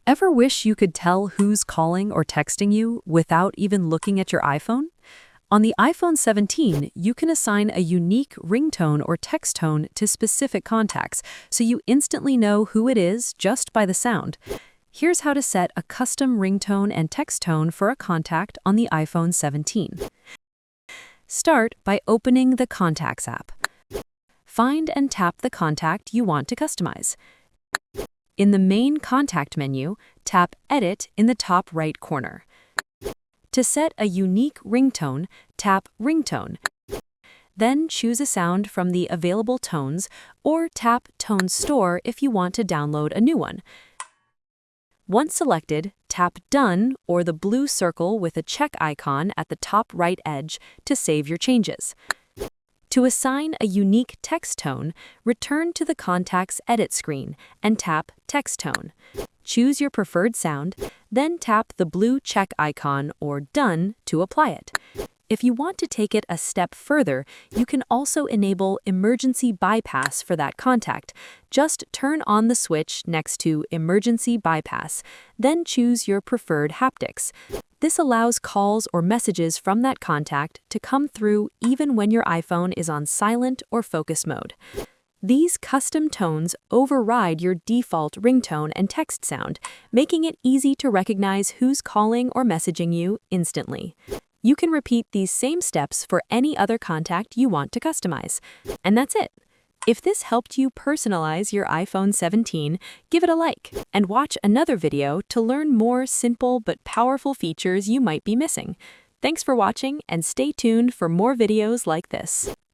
Ever wish you could tell who's calling or texting you without even looking at your iPhone? On the iPhone 17, you can assign a unique ringtone or text tone to specific contacts, so you instantly know who it is just by the sound. Here's how to set a custom ringtone and text tone for a contact on the iPhone 17. Start by opening the Contacts app. Find and tap the contact you want to customize. In the main contact menu, tap Edit in the top right corner. To set a unique ringtone, tap Ringtone. Then choose a sound from the available tones or tap Tone Store if you want to download a new one. Once selected, tap Done or the blue circle with a check icon at the top right edge to save your changes. To assign a unique text tone, return to the Contacts Edit screen and tap Text Tone. Choose your preferred sound, then tap the blue check icon or Done to apply it. If you want to take it a step further, you can also enable Emergency Bypass for that contact. Just turn on the switch next to Emergency Bypass, then choose your preferred haptics. This allows calls or messages from that contact to come through even when your iPhone is on silent or focus mode. These custom tones override your default ringtone and text sound, making it easy to recognize who's calling or messaging you instantly. You can repeat these same steps for any other contact you want to customize. And that's it. If this helped you personalize your iPhone 17, give it a like and watch another video to learn more simple but powerful features you might be missing. Thanks for watching and stay tuned for more videos like this.